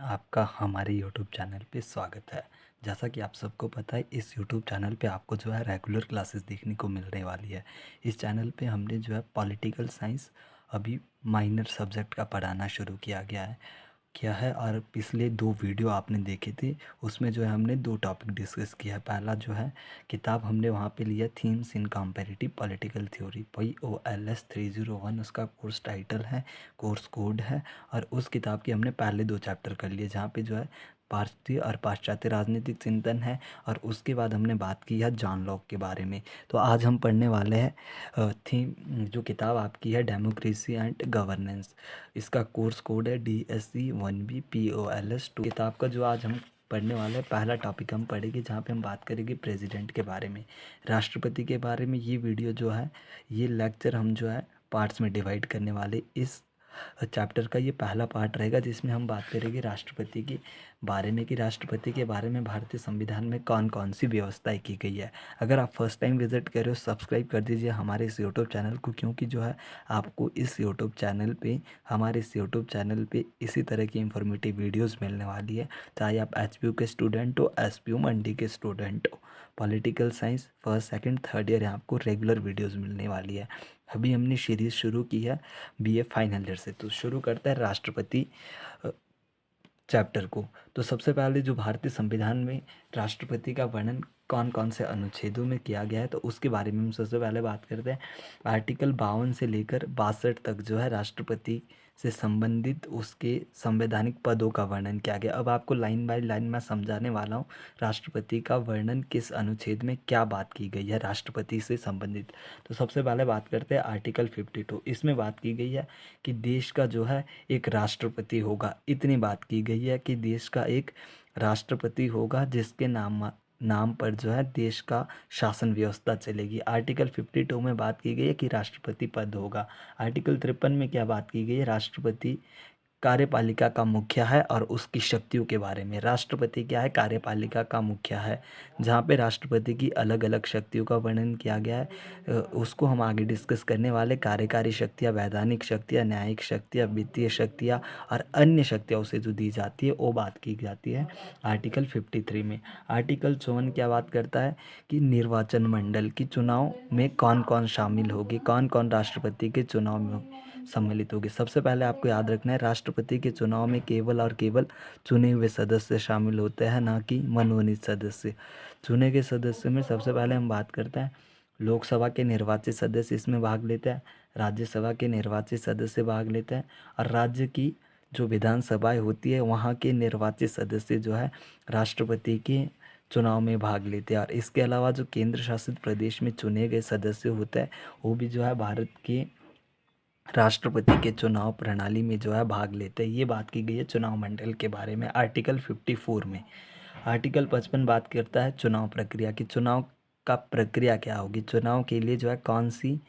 आपका हमारे YouTube channel पे स्वागत है। जैसा कि आप सबको पता है, इस यूट्यूब चैनल पे आपको जो है रेगुलर क्लासेस देखने को मिलने वाली है। इस चैनल पे हमने जो है पॉलिटिकल साइंस अभी माइनर सब्जेक्ट का पढ़ाना शुरू किया है और पिछले 2 वीडियो आपने देखे थे, उसमें जो है हमने 2 टॉपिक डिस्कस किया है। पहला जो है किताब हमने वहाँ पे लिया थीम्स इन कॉम्पेरेटिव पॉलिटिकल थ्योरी POLS 301, उसका कोर्स टाइटल है, कोर्स कोड है। और उस किताब के हमने पहले 2 चैप्टर कर लिए, जहाँ पे जो है भारतीय और पाश्चात्य राजनीतिक चिंतन है। और उसके बाद हमने बात की है जॉन लॉक के बारे में। तो आज हम पढ़ने वाले हैं थीम, जो किताब आपकी है डेमोक्रेसी एंड गवर्नेंस। इसका कोर्स कोड है DSC 1B POLS 2। किताब का जो आज हम पढ़ने वाले हैं, पहला टॉपिक हम पढ़ेंगे जहाँ पे हम बात करेंगे प्रेसिडेंट के बारे में, राष्ट्रपति के बारे में। ये वीडियो जो है, ये लेक्चर हम जो है पार्ट्स में डिवाइड करने वाले। इस चैप्टर का ये पहला पार्ट रहेगा जिसमें हम बात करेंगे राष्ट्रपति के बारे में, कि राष्ट्रपति के बारे में भारतीय संविधान में कौन कौन सी व्यवस्थाएं की गई है। अगर आप फर्स्ट टाइम विजिट कर रहे हो, सब्सक्राइब कर दीजिए हमारे इस यूट्यूब चैनल को, क्योंकि जो है आपको इस यूट्यूब चैनल पे, हमारे इस यूट्यूब चैनल पे इसी तरह की इंफॉर्मेटिव वीडियोस मिलने वाली है। चाहे आप HPU के स्टूडेंट हो, SPU मंडी के स्टूडेंट हो, political science first second third year, आपको रेगुलर वीडियोस मिलने वाली है। अभी हमने सीरीज़ शुरू की है BA फाइनल ईयर से। तो शुरू करते हैं राष्ट्रपति चैप्टर को। तो सबसे पहले जो भारतीय संविधान में राष्ट्रपति का वर्णन कौन कौन से अनुच्छेदों में किया गया है, तो उसके बारे में हम सबसे पहले बात करते हैं। आर्टिकल 52 से लेकर 62 तक जो है राष्ट्रपति से संबंधित उसके संवैधानिक पदों का वर्णन किया गया। अब आपको लाइन बाय लाइन मैं समझाने वाला हूँ राष्ट्रपति का वर्णन किस अनुच्छेद में क्या बात की गई है राष्ट्रपति से संबंधित। तो सबसे पहले बात करते हैं आर्टिकल 52। इसमें बात की गई है कि देश का जो है एक राष्ट्रपति होगा। इतनी बात की गई है कि देश का एक राष्ट्रपति होगा जिसके नाम पर जो है देश का शासन व्यवस्था चलेगी। आर्टिकल 52 में बात की गई है कि राष्ट्रपति पद होगा। आर्टिकल 53 में क्या बात की गई है, राष्ट्रपति कार्यपालिका का मुखिया है और उसकी शक्तियों के बारे में। राष्ट्रपति क्या है, कार्यपालिका का मुखिया है, जहाँ पे राष्ट्रपति की अलग अलग शक्तियों का वर्णन किया गया है। उसको हम आगे डिस्कस करने वाले। कार्यकारी शक्तियाँ, वैधानिक शक्तियाँ, न्यायिक शक्तियाँ, वित्तीय शक्तियाँ और अन्य शक्तियाँ उसे जो दी जाती है वो बात की जाती है आर्टिकल 53 में। आर्टिकल 54 क्या बात करता है कि निर्वाचन मंडल की चुनाव में कौन कौन शामिल होगी, कौन कौन राष्ट्रपति के चुनाव में सम्मिलित होगी। सबसे पहले आपको याद रखना है, राष्ट्रपति के चुनाव में केवल और केवल चुने हुए सदस्य शामिल होते हैं, ना कि मनोनीत सदस्य। चुने गए सदस्य में सबसे पहले हम बात करते हैं लोकसभा के निर्वाचित सदस्य इसमें भाग लेते हैं, राज्यसभा के निर्वाचित सदस्य भाग लेते हैं, और राज्य की जो विधानसभाएं होती है वहाँ के निर्वाचित सदस्य जो है राष्ट्रपति के चुनाव में भाग लेते हैं। और इसके अलावा जो केंद्र शासित प्रदेश में चुने गए सदस्य होते हैं वो भी जो है भारत के राष्ट्रपति के चुनाव प्रणाली में जो है भाग लेते हैं। ये बात की गई है चुनाव मंडल के बारे में आर्टिकल 54 में। आर्टिकल 55 बात करता है चुनाव प्रक्रिया की। चुनाव का प्रक्रिया क्या होगी, चुनाव के लिए जो है कौन सी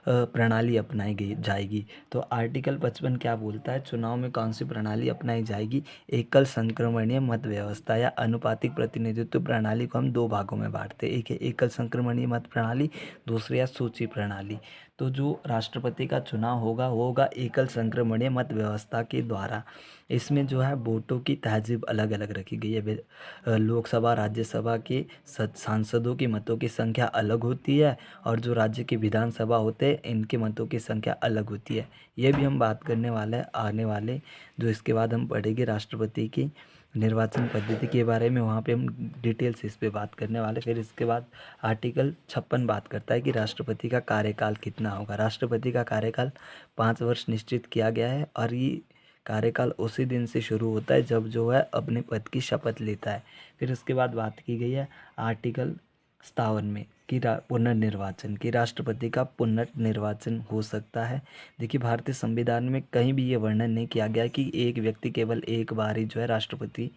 प्रणाली अपनाई गई जाएगी। तो आर्टिकल 55 क्या बोलता है, चुनाव में कौन सी प्रणाली अपनाई जाएगी। एकल संक्रमणीय मत व्यवस्था या अनुपातिक प्रतिनिधित्व प्रणाली को हम 2 भागों में बांटते हैं। एक है एकल संक्रमणीय मत प्रणाली, दूसरी है सूची प्रणाली। तो जो राष्ट्रपति का चुनाव होगा वो होगा एकल संक्रमणीय मत व्यवस्था के द्वारा। इसमें जो है वोटों की तहजीब अलग अलग रखी गई है। लोकसभा राज्यसभा के सांसदों की मतों की संख्या अलग होती है, और जो राज्य की विधानसभा होते हैं इनके मतों की संख्या अलग होती है। ये भी हम बात करने वाले हैं आने वाले, जो इसके बाद हम पढ़ेंगे राष्ट्रपति की निर्वाचन पद्धति के बारे में, वहाँ पे हम डिटेल्स इस पे बात करने वाले। फिर इसके बाद आर्टिकल 56 बात करता है कि राष्ट्रपति का कार्यकाल कितना होगा। राष्ट्रपति का कार्यकाल 5 वर्ष निश्चित किया गया है, और ये कार्यकाल उसी दिन से शुरू होता है जब जो है अपने पद की शपथ लेता है। फिर उसके बाद बात की गई है आर्टिकल 57 में कि पुनर्निर्वाचन, की राष्ट्रपति का पुनर्निर्वाचन हो सकता है। देखिए भारतीय संविधान में कहीं भी ये वर्णन नहीं किया गया कि एक व्यक्ति केवल एक बार ही जो है राष्ट्रपति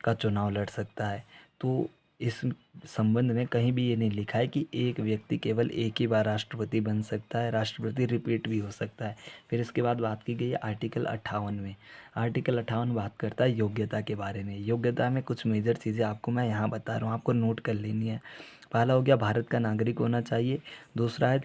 का चुनाव लड़ सकता है। तो इस संबंध में कहीं भी ये नहीं लिखा है कि एक व्यक्ति केवल एक ही बार राष्ट्रपति बन सकता है, राष्ट्रपति रिपीट भी हो सकता है। फिर इसके बाद बात की गई है आर्टिकल 58 में। आर्टिकल 58 बात करता है योग्यता के बारे में। योग्यता में कुछ मेजर चीज़ें आपको मैं यहाँ बता रहा हूँ, आपको नोट कर लेनी है। पहला हो गया भारत का नागरिक होना चाहिए। दूसरा है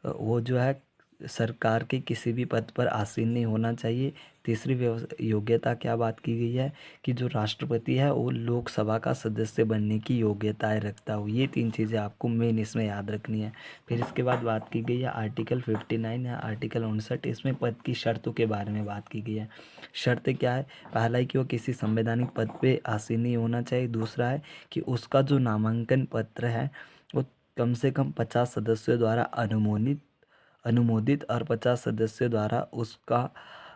वो जो है सरकार के किसी भी पद पर आसीन नहीं होना चाहिए। तीसरी योग्यता क्या बात की गई है कि जो राष्ट्रपति है वो लोकसभा का सदस्य बनने की योग्यताएं रखता हो। ये 3 चीज़ें आपको मेन इसमें याद रखनी है। फिर इसके बाद बात की गई है आर्टिकल 59 या आर्टिकल 59। इसमें पद की शर्तों के बारे में बात की गई है। शर्तें क्या है? पहला है कि वो किसी संवैधानिक पद पे आसीन नहीं होना चाहिए। दूसरा है कि उसका जो नामांकन पत्र है वो कम से कम 50 सदस्यों द्वारा अनुमोदित और 50 सदस्यों द्वारा उसका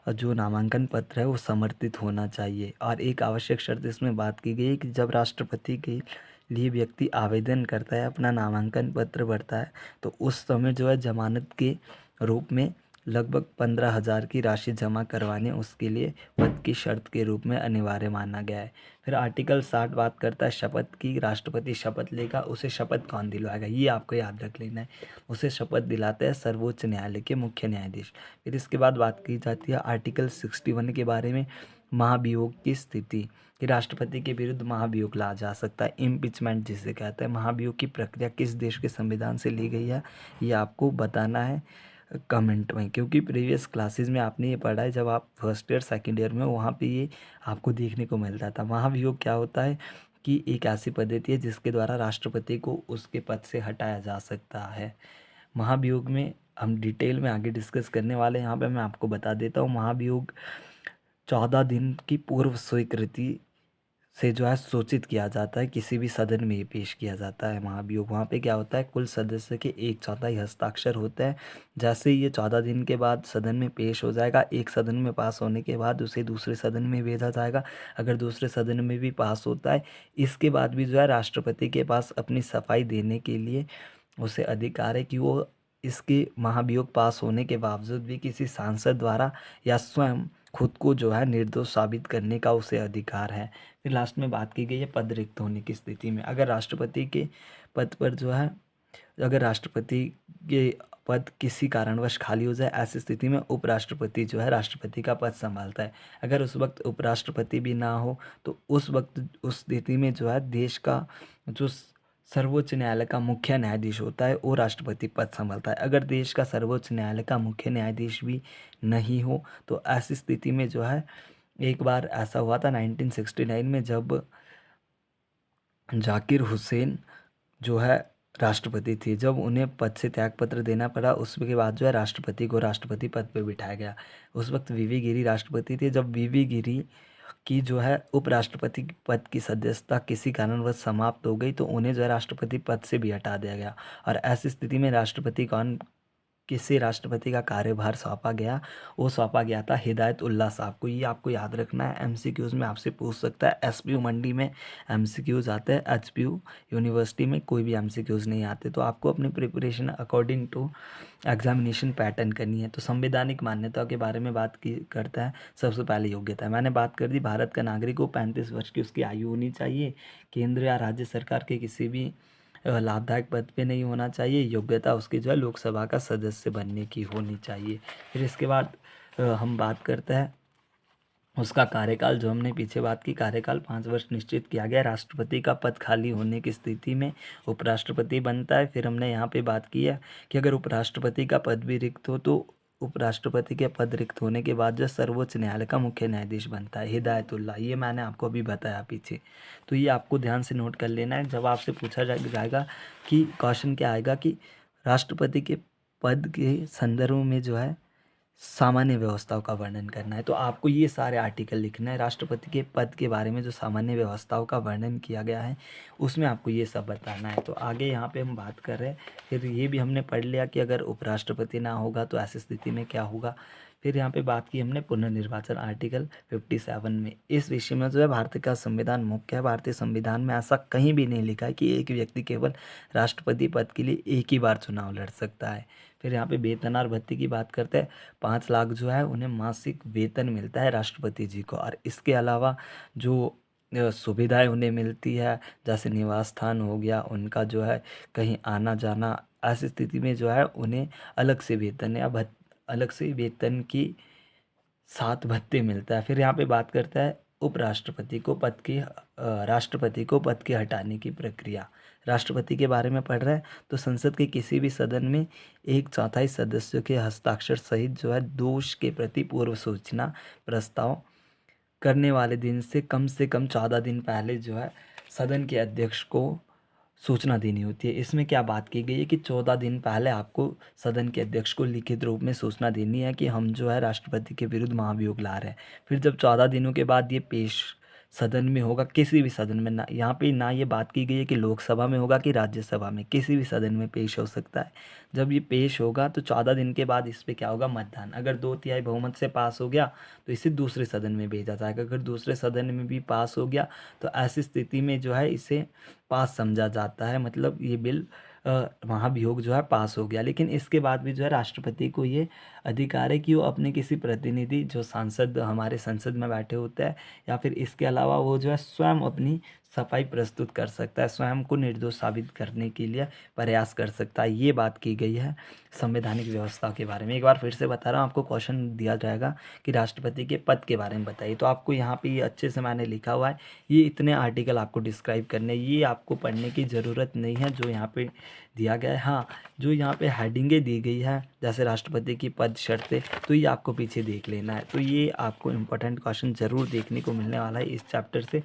जो नामांकन पत्र है वो समर्थित होना चाहिए। और एक आवश्यक शर्त इसमें बात की गई है कि जब राष्ट्रपति के लिए व्यक्ति आवेदन करता है, अपना नामांकन पत्र भरता है, तो उस समय जो है जमानत के रूप में लगभग 15,000 की राशि जमा करवाने उसके लिए पद की शर्त के रूप में अनिवार्य माना गया है। फिर आर्टिकल 60 बात करता है शपथ की। राष्ट्रपति शपथ लेगा, उसे शपथ कौन दिलवाएगा ये आपको याद रख लेना है। उसे शपथ दिलाते हैं सर्वोच्च न्यायालय के मुख्य न्यायाधीश। फिर इसके बाद बात की जाती है आर्टिकल 61 के बारे में, महाभियोग की स्थिति कि राष्ट्रपति के विरुद्ध महाभियोग लाया जा सकता है, इम्पीचमेंट जिसे कहते हैं। महाभियोग की प्रक्रिया किस देश के संविधान से ली गई है ये आपको बताना है कमेंट में, क्योंकि प्रीवियस क्लासेस में आपने ये पढ़ा है जब आप फर्स्ट ईयर सेकंड ईयर में, वहाँ पे ये आपको देखने को मिलता था। महाभियोग क्या होता है कि एक ऐसी पद्धति है जिसके द्वारा राष्ट्रपति को उसके पद से हटाया जा सकता है। महाभियोग में हम डिटेल में आगे डिस्कस करने वाले हैं। यहाँ पे मैं आपको बता देता हूँ, महाभियोग 14 दिन की पूर्व स्वीकृति से जो है सूचित किया जाता है, किसी भी सदन में ये पेश किया जाता है महाभियोग। वहाँ पे क्या होता है, कुल सदस्य के 1/4 हस्ताक्षर होते हैं। जैसे ही ये 14 दिन के बाद सदन में पेश हो जाएगा, एक सदन में पास होने के बाद उसे दूसरे सदन में भेजा जाएगा। अगर दूसरे सदन में भी पास होता है, इसके बाद भी जो है राष्ट्रपति के पास अपनी सफाई देने के लिए उसे अधिकार है कि वो इसके महाभियोग पास होने के बावजूद भी किसी सांसद द्वारा या स्वयं खुद को जो है निर्दोष साबित करने का उसे अधिकार है। फिर लास्ट में बात की गई है पद रिक्त होने की स्थिति में। अगर राष्ट्रपति के पद पर जो है, अगर राष्ट्रपति के पद किसी कारणवश खाली हो जाए, ऐसी स्थिति में उपराष्ट्रपति जो है राष्ट्रपति का पद संभालता है। अगर उस वक्त उपराष्ट्रपति भी ना हो तो उस वक्त उस स्थिति में जो है देश का जो सर्वोच्च न्यायालय का मुख्य न्यायाधीश होता है वो राष्ट्रपति पद संभालता है। अगर देश का सर्वोच्च न्यायालय का मुख्य न्यायाधीश भी नहीं हो तो ऐसी स्थिति में जो है, एक बार ऐसा हुआ था 1969 में, जब जाकिर हुसैन जो है राष्ट्रपति थे, जब उन्हें पद से त्यागपत्र देना पड़ा, उसके बाद जो है राष्ट्रपति को राष्ट्रपति पद पर बिठाया गया। उस वक्त वीवी गिरी राष्ट्रपति थे। जब वीवी गिरी की जो है उपराष्ट्रपति पद की सदस्यता किसी कारणवश समाप्त हो गई तो उन्हें जो है राष्ट्रपति पद से भी हटा दिया गया। और ऐसी स्थिति में किसी राष्ट्रपति का कार्यभार सौंपा गया, वो सौंपा गया था हिदायतुल्लाह साहब को। ये आपको याद रखना है, एमसीक्यूज़ में आपसे पूछ सकता है। एसपीयू मंडी में एमसीक्यूज़ आते हैं, एचपीयू यूनिवर्सिटी में कोई भी एमसीक्यूज़ नहीं आते। तो आपको अपनी preparation according to examination pattern करनी है। तो संवैधानिक मान्यताओं के बारे में बात की करता है। सबसे पहले योग्यता है, मैंने बात कर दी, भारत का नागरिक हो, 35 वर्ष की उसकी आयु होनी चाहिए, केंद्र या राज्य सरकार के किसी भी लाभदायक पद पे नहीं होना चाहिए, योग्यता उसकी जो है लोकसभा का सदस्य बनने की होनी चाहिए। फिर इसके बाद हम बात करते हैं उसका कार्यकाल। जो हमने पीछे बात की, कार्यकाल 5 वर्ष निश्चित किया गया। राष्ट्रपति का पद खाली होने की स्थिति में उपराष्ट्रपति बनता है। फिर हमने यहाँ पे बात की है कि अगर उपराष्ट्रपति का पद भी रिक्त हो तो उपराष्ट्रपति के पद रिक्त होने के बाद जो सर्वोच्च न्यायालय का मुख्य न्यायाधीश बनता है हिदायतुल्लाह। ये मैंने आपको अभी बताया पीछे, तो ये आपको ध्यान से नोट कर लेना है। जब आपसे पूछा जाएगा कि क्वेश्चन क्या आएगा कि राष्ट्रपति के पद के संदर्भ में जो है सामान्य व्यवस्थाओं का वर्णन करना है, तो आपको ये सारे आर्टिकल लिखना है। राष्ट्रपति के पद के बारे में जो सामान्य व्यवस्थाओं का वर्णन किया गया है उसमें आपको ये सब बताना है। तो आगे यहाँ पे हम बात कर रहे हैं, फिर ये भी हमने पढ़ लिया कि अगर उपराष्ट्रपति ना होगा तो ऐसी स्थिति में क्या होगा। फिर यहाँ पे बात की हमने पुनर्निर्वाचन आर्टिकल 57 में। इस विषय में जो है भारत का संविधान मुख्य है। भारतीय संविधान में ऐसा कहीं भी नहीं लिखा है कि एक व्यक्ति केवल राष्ट्रपति पद के लिए एक ही बार चुनाव लड़ सकता है। फिर यहाँ पे वेतन और भत्ते की बात करते हैं। 5 लाख जो है उन्हें मासिक वेतन मिलता है राष्ट्रपति जी को। और इसके अलावा जो सुविधाएं उन्हें मिलती है, जैसे निवास स्थान हो गया, उनका जो है कहीं आना जाना, ऐसी स्थिति में जो है उन्हें अलग से वेतन या अलग से वेतन की 7 भत्ते मिलता है। फिर यहाँ पे बात करता है उपराष्ट्रपति को पद की राष्ट्रपति को पद के हटाने की प्रक्रिया। राष्ट्रपति के बारे में पढ़ रहे हैं तो संसद के किसी भी सदन में 1/4 सदस्यों के हस्ताक्षर सहित जो है दोष के प्रति पूर्व सूचना प्रस्ताव करने वाले दिन से कम 14 दिन पहले जो है सदन के अध्यक्ष को सूचना देनी होती है। इसमें क्या बात की गई है कि 14 दिन पहले आपको सदन के अध्यक्ष को लिखित रूप में सूचना देनी है कि हम जो है राष्ट्रपति के विरुद्ध महाभियोग ला रहे हैं। फिर जब 14 दिनों के बाद ये पेश सदन में होगा, किसी भी सदन में, ना यहाँ पे ना ये बात की गई है कि लोकसभा में होगा कि राज्यसभा में, किसी भी सदन में पेश हो सकता है। जब ये पेश होगा तो 14 दिन के बाद इस पे क्या होगा, मतदान। अगर 2/3 बहुमत से पास हो गया तो इसे दूसरे सदन में भेजा जाएगा। अगर दूसरे सदन में भी पास हो गया तो ऐसी स्थिति में जो है इसे पास समझा जाता है, मतलब ये बिल महाभियोग जो है पास हो गया। लेकिन इसके बाद भी जो है राष्ट्रपति को ये अधिकार है कि वो अपने किसी प्रतिनिधि जो सांसद हमारे संसद में बैठे होते हैं या फिर इसके अलावा वो जो है स्वयं अपनी सफाई प्रस्तुत कर सकता है, स्वयं को निर्दोष साबित करने के लिए प्रयास कर सकता है। ये बात की गई है संवैधानिक व्यवस्था के बारे में। एक बार फिर से बता रहा हूँ, आपको क्वेश्चन दिया जाएगा कि राष्ट्रपति के पद के बारे में बताइए, तो आपको यहाँ पे ये अच्छे से मैंने लिखा हुआ है, ये इतने आर्टिकल आपको डिस्क्राइब करने, ये आपको पढ़ने की ज़रूरत नहीं है जो यहाँ पे दिया गया है। हाँ, जो यहाँ पे हेडिंगें दी गई है जैसे राष्ट्रपति की पद शर्तें, तो ये आपको पीछे देख लेना है। तो ये आपको इम्पोर्टेंट क्वेश्चन ज़रूर देखने को मिलने वाला है इस चैप्टर से।